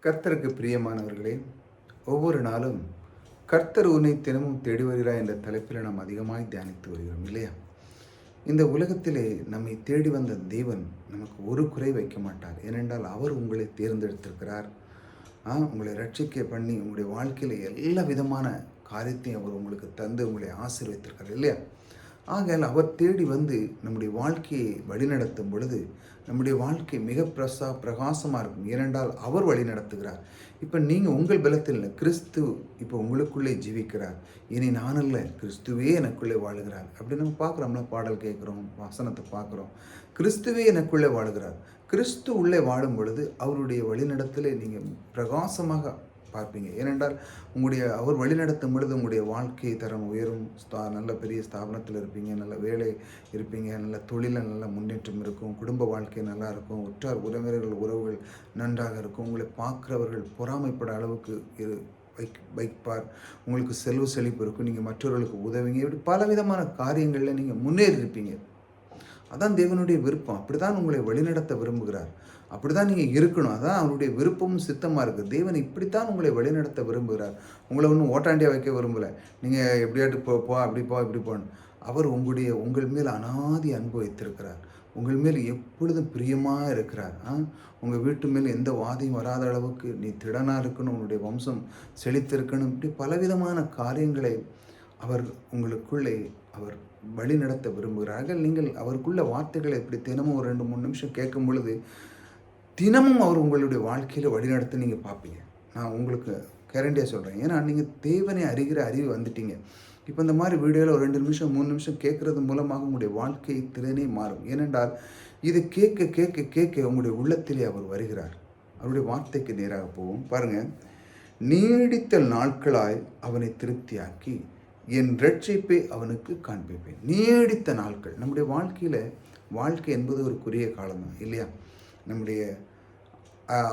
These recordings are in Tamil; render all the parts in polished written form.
கர்த்தருக்கு பிரியமானவர்களே, ஒவ்வொரு நாளும் கர்த்தர் உன்னை தினமும் தேடி வருகிறார் என்ற தலைப்பில் நாம் அதிகமாய் தியானித்து வருகிறோம் இல்லையா? இந்த உலகத்திலே நம்மை தேடி வந்த தேவன் நமக்கு ஒரு குறை வைக்க மாட்டார். ஏனென்றால் அவர் உங்களை தேர்ந்தெடுத்திருக்கிறார். உங்களை ரட்சிக்க பண்ணி உங்களுடைய வாழ்க்கையில் எல்லா விதமான காரியத்தையும் அவர் உங்களுக்கு தந்து உங்களை ஆசீர்வதித்திருக்கிறார் இல்லையா? ஆகையால் அவர் தேடி வந்து நம்முடைய வாழ்க்கையை வழிநடத்தும் பொழுது நம்முடைய வாழ்க்கை மிக பிரகாசமாக இருக்கும். ஏனென்றால் அவர் வழி நடத்துகிறார். இப்போ நீங்கள் உங்கள் பலத்தில் இல்லை, கிறிஸ்து இப்போ உங்களுக்குள்ளே ஜீவிக்கிறார். இனி நான் இல்லை, கிறிஸ்துவே எனக்குள்ளே வாழுகிறார். அப்படி நம்ம பார்க்குறோம்ல, பாடல் கேட்குறோம், வசனத்தை பார்க்குறோம். கிறிஸ்துவே எனக்குள்ளே வாழுகிறார். கிறிஸ்து உள்ளே வாழும் பொழுது அவருடைய வழிநடத்தலை நீங்கள் பிரகாசமாக பார்ப்பீங்க. ஏனென்றால் அவர் வழிநடத்தும் பொழுது உங்களுடைய வாழ்க்கை தரம் உயரும். நல்ல பெரிய ஸ்தாபனத்தில் இருப்பீங்க, நல்ல வேலை இருப்பீங்க, நல்ல தொழிலில் நல்ல முன்னேற்றம் இருக்கும், குடும்ப வாழ்க்கை நல்லா இருக்கும், உற்றார் உறவினர்கள் உறவுகள் நன்றாக இருக்கும், உங்களை பார்க்குறவர்கள் பொறாமைப்பட அளவுக்கு வைப்பார். உங்களுக்கு செல்வ செழிப்பு இருக்கும், நீங்கள் மற்றவர்களுக்கு உதவிங்க. இப்படி பலவிதமான காரியங்களில் நீங்கள் முன்னேறி இருப்பீங்க. அதான் தேவனுடைய விருப்பம். அப்படி தான் உங்களை வழிநடத்த விரும்புகிறார். அப்படி தான் நீங்கள் இருக்கணும். அதான் அவருடைய விருப்பமும் சித்தமாக இருக்குது. தேவன் இப்படித்தான் உங்களை வழிநடத்த விரும்புகிறார். உங்களை ஒன்றும் ஓட்டாண்டியாக வைக்க விரும்பலை. நீங்கள் எப்படியாட்டு போ அப்படி போ இப்படி போன்னு. அவர் உங்கள் மேல் அனாதி அன்பு வைத்திருக்கிறார். உங்கள் மேல் எப்பொழுதும் பிரியமாக இருக்கிறார். உங்கள் வீட்டு மேல் எந்த வாதியும் வராத அளவுக்கு நீ திடனாக இருக்கணும், உன்னுடைய வம்சம் செழித்திருக்கணும். இப்படி பலவிதமான காரியங்களை அவர் உங்களுக்குள்ளே அவர் வழி நடத்த விரும்புகிறார்கள். நீங்கள் அவருக்குள்ள வார்த்தைகளை இப்படி தினமும் ஒரு 2-3 நிமிஷம் கேட்கும் பொழுது தினமும் அவர் உங்களுடைய வாழ்க்கையில் வழிநடத்த நீங்கள் பார்ப்பீங்க. நான் உங்களுக்கு கேரண்டியாக சொல்கிறேன். ஏன்னா நீங்கள் தேவனை அறிகிற அறிவு வந்துட்டீங்க. இப்போ இந்த மாதிரி வீடியோவில் ஒரு 2 நிமிஷம் 3 நிமிஷம் கேட்குறது மூலமாக உங்களுடைய வாழ்க்கை திறனே மாறும். ஏனென்றால் இது கேட்க கேட்க கேட்க உங்களுடைய உள்ளத்திலே அவர் வருகிறார். அவருடைய வார்த்தைக்கு நேராக போவோம். பாருங்கள், நீடித்த நாட்களாய் அவனை திருப்தியாக்கி என் ரட்சிப்பை அவனுக்கு காண்பிப்பேன். நீடித்த நாட்கள். நம்முடைய வாழ்க்கையில் வாழ்க்கை என்பது ஒரு குறுகிய காலம்தான் இல்லையா? நம்முடைய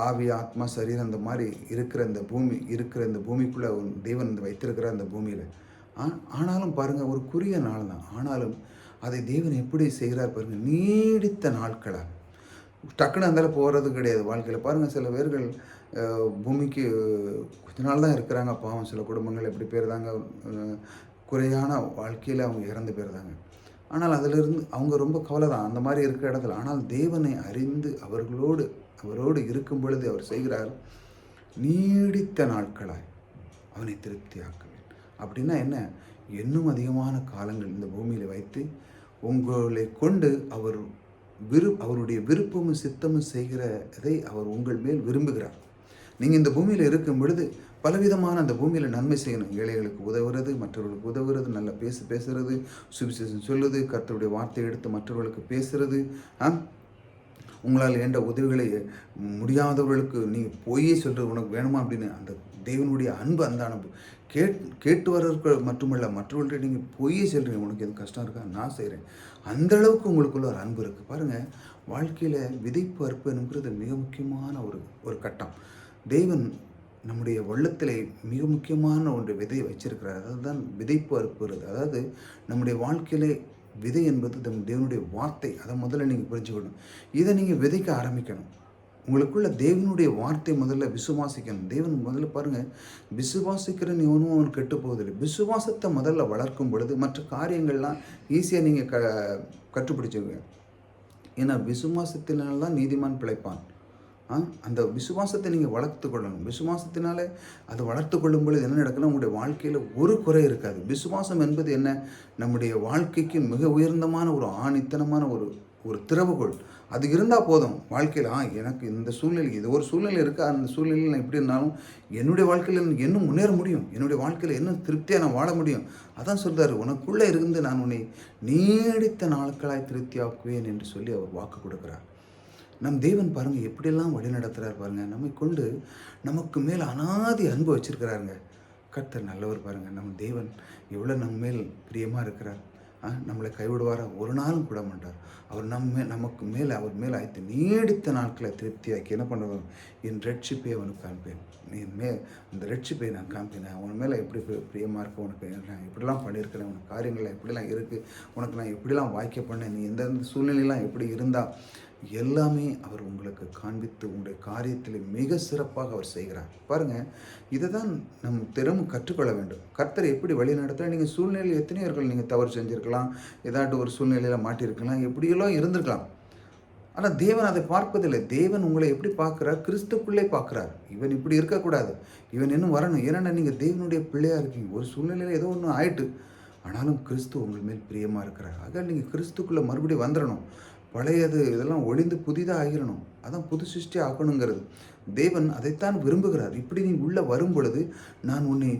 ஆவி, ஆத்மா, சரீரம் அந்த மாதிரி இருக்கிற இந்த பூமிக்குள்ளே தேவன் வைத்திருக்கிற அந்த பூமியில் ஆனாலும் பாருங்கள், ஒரு குறுகிய நாள் தான். ஆனாலும் அதை தேவன் எப்படி செய்கிறார் பாருங்கள். நீடித்த நாட்களாக டக்குன்னு அந்தால போகிறது கிடையாது வாழ்க்கையில். பாருங்கள், சில பேர்கள் பூமிக்கு கொஞ்ச நாள் தான் இருக்கிறாங்க. பாவம், சில குடும்பங்கள் எப்படி போயிருந்தாங்க, குறையான வாழ்க்கையில் அவங்க இறந்து போயிருந்தாங்க. ஆனால் அதிலிருந்து அவங்க ரொம்ப கவலை தான் அந்த மாதிரி இருக்கிற இடத்துல. ஆனால் தேவனை அறிந்து அவரோடு இருக்கும் பொழுது அவர் செய்கிறார், நீடித்த நாட்களாய் அவனை திருப்தியாக்குவேன். அப்படின்னா என்ன? இன்னும் அதிகமான காலங்கள் இந்த பூமியில் வைத்து உங்களை கொண்டு அவருடைய விருப்பமும் சித்தமும் செய்கிறதை அவர் உங்கள் மேல் விரும்புகிறார். நீங்கள் இந்த பூமியில் இருக்கும் பொழுது பலவிதமான அந்த பூமியில் நன்மை செய்யணும். ஏழைகளுக்கு உதவுறது, மற்றவர்களுக்கு உதவுறது, நல்ல பேசுறது, சுவிசேஷம் சொல்லுது, கர்த்தருடைய வார்த்தையை எடுத்து மற்றவர்களுக்கு பேசுறது, உங்களால் ஏண்ட உதவிகளை முடியாதவர்களுக்கு நீங்கள் போயே சொல்கிறது உனக்கு வேணுமா அப்படின்னு அந்த தேவனுடைய அன்பு, அந்த அன்பு கேட்டு வர்றவர்கள் மட்டுமல்ல, மற்றவர்கள்ட்ட நீங்கள் போயே சொல்கிறீங்க, உனக்கு எது கஷ்டம் இருக்கா, நான் செய்கிறேன். அந்த அளவுக்கு உங்களுக்குள்ள ஒரு அன்பு இருக்குது. பாருங்கள், வாழ்க்கையில் விதைப்பு அறுப்பு என்கிறது மிக முக்கியமான ஒரு கட்டம். தேவன் நம்முடைய உள்ளத்திலே மிக முக்கியமான ஒன்று விதையை வச்சிருக்கிறார். அதுதான் விதைப்பு அறுப்புறது. அதாவது நம்முடைய வாழ்க்கையிலே விதை என்பது தேவனுடைய வார்த்தை. அதை முதல்ல நீங்கள் புரிஞ்சுக்கணும். இதை நீங்கள் விதைக்க ஆரம்பிக்கணும். உங்களுக்குள்ள தேவனுடைய வார்த்தை முதல்ல விசுவாசிக்கணும். தேவன் முதல்ல பாருங்கள், விசுவாசிக்கிற நீவனும் அவன் கெட்டு போவதில்லை. விசுவாசத்தை முதல்ல வளர்க்கும் பொழுது மற்ற காரியங்கள்லாம் ஈஸியாக நீங்கள் கற்றுப்பிடிச்சிருவீங்க. ஏன்னா விசுவாசத்தினால்தான் நீதிமான் பிழைப்பான். அந்த விசுவாசத்தை நீங்கள் வளர்த்து கொள்ளணும். விசுவாசத்தினாலே அதை வளர்த்து கொள்ளும் பொழுது என்ன நடக்குன்னா, உங்களுடைய வாழ்க்கையில் ஒரு குறை இருக்காது. விசுவாசம் என்பது என்ன? நம்முடைய வாழ்க்கைக்கு மிக உயர்ந்தமான ஒரு ஆணித்தனமான ஒரு திறவுகோள். அது இருந்தால் போதும் வாழ்க்கையில். எனக்கு இந்த சூழ்நிலை, இது ஒரு சூழ்நிலை இருக்குது, அந்த சூழ்நிலையில் நான் எப்படி இருந்தாலும் என்னுடைய வாழ்க்கையில் இன்னும் முன்னேற முடியும், என்னுடைய வாழ்க்கையில் இன்னும் திருப்தியாக நான் வாழ முடியும். அதான் சொல்கிறார், உனக்குள்ளே இருந்து நான் உன்னை நீடித்த நாட்களாய் திருப்தியாக்குவேன் என்று சொல்லி அவர் வாக்கு கொடுக்குறார். நம் தேவன் பாருங்கள் எப்படியெல்லாம் வழி நடத்துகிறார் பாருங்கள். நம்மை கொண்டு நமக்கு மேல் அனாதி அன்பு வச்சுருக்கிறாருங்க. கர்த்தர் நல்லவர் பாருங்கள். நம்ம தேவன் எவ்வளோ நம்ம மேல் பிரியமாக இருக்கிறார். நம்மளை கைவிடுவாரா? ஒரு நாளும் கூட மாட்டார். அவர் நமக்கு மேலே அவர் மேலே ஆய்த்து நீடித்த நாட்களை திருப்தியாக்கி என்ன பண்ணுவார்? என் ரட்சிப்பை அவனுக்கு காண்பேன். அந்த ரட்சிப்பை நான் காண்பேன். அவன் மேலே எப்படி பிரியமாக இருக்க, உனக்கு நான் எப்படிலாம் பண்ணியிருக்கிறேன், உனக்கு காரியங்கள்லாம் எப்படிலாம் இருக்குது, உனக்கு நான் எப்படிலாம் வாய்க்க பண்ணேன், நீ எந்தெந்த சூழ்நிலையெல்லாம் எப்படி இருந்தால் எல்லாமே அவர் உங்களுக்கு காண்பித்து உங்களுடைய காரியத்தில் மிக சிறப்பாக அவர் செய்கிறார். பாருங்கள், இதை தான் நம் தினமும் கற்றுக்கொள்ள வேண்டும். கர்த்தர் எப்படி வழி நடத்த, நீங்கள் சூழ்நிலையில் எத்தனையோர்கள் நீங்கள் தவறு செஞ்சுருக்கலாம், ஏதாட்டு ஒரு சூழ்நிலையில் மாட்டியிருக்கலாம், எப்படியெல்லாம் இருந்திருக்கலாம். ஆனால் தேவன் அதை பார்ப்பதில்லை. தேவன் உங்களை எப்படி பார்க்குறார்? கிறிஸ்துக்குள்ளே பார்க்குறார். இவன் இப்படி இருக்கக்கூடாது, இவன் இன்னும் வரணும். ஏன்னா நீங்கள் தேவனுடைய பிள்ளையாக இருக்கீங்க. ஒரு சூழ்நிலையில் ஏதோ ஒன்று ஆயிட்டு, ஆனாலும் கிறிஸ்து உங்கள் மேல் பிரியமாக இருக்கிறார். ஆக நீங்கள் கிறிஸ்துக்குள்ளே மறுபடியும் வந்துடணும். பழையது இதெல்லாம் ஒழிந்து புதிதாக ஆகிடணும். அதான் புது சிருஷ்டி ஆகணுங்கிறது. தேவன் அதைத்தான் விரும்புகிறார். இப்படி நீ உள்ளே வரும் பொழுது, நான் உன்னை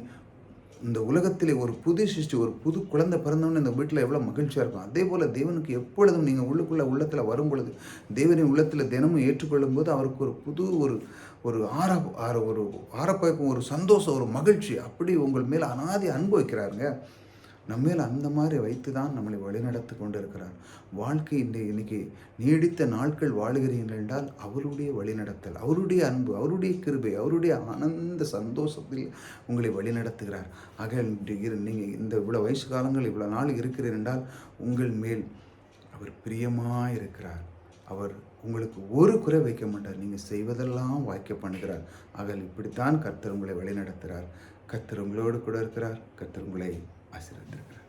இந்த உலகத்திலே ஒரு புது சிருஷ்டி, ஒரு புது குழந்தை பிறந்தவொன்னு இந்த வீட்டில் எவ்வளோ மகிழ்ச்சியாக இருக்கும். அதே போல் தேவனுக்கு எப்பொழுதும் நீங்கள் உள்ளத்தில் வரும் பொழுது, தேவனின் உள்ளத்தில் தினமும் ஏற்றுக்கொள்ளும் போது அவருக்கு ஒரு புது ஒரு ஆரப்பயக்கம், ஒரு சந்தோஷம், ஒரு மகிழ்ச்சி அப்படி உங்கள் மேல் அனாதி அன்பு வைக்கிறாருங்க. நம்ம மேல் அந்த மாதிரி வைத்து தான் நம்மளை வழிநடத்தி கொண்டு இருக்கிறார். வாழ்க்கை இன்னைக்கு நீடித்த நாட்கள் வாழுகிறீர்கள் என்றால் அவருடைய வழிநடத்தல், அவருடைய அன்பு, அவருடைய கிருபை, அவருடைய ஆனந்த சந்தோஷத்தில் உங்களை வழிநடத்துகிறார். ஆக நீங்கள் இந்த இவ்வளோ வயசு காலங்கள் இவ்வளோ நாள் இருக்கிறீர் என்றால் உங்கள் மேல் அவர் பிரியமாக இருக்கிறார். அவர் உங்களுக்கு ஒரு குறை வைக்க மாட்டார். நீங்கள் செய்வதெல்லாம் வாய்க்க பண்ணுகிறார். ஆக இப்படித்தான் கர்த்தர் உங்களை வழிநடத்துகிறார். கர்த்தர் உங்களோடு கூட இருக்கிறார். கர்த்தர் உங்களை ஆசீர்வதிக்கிறார்.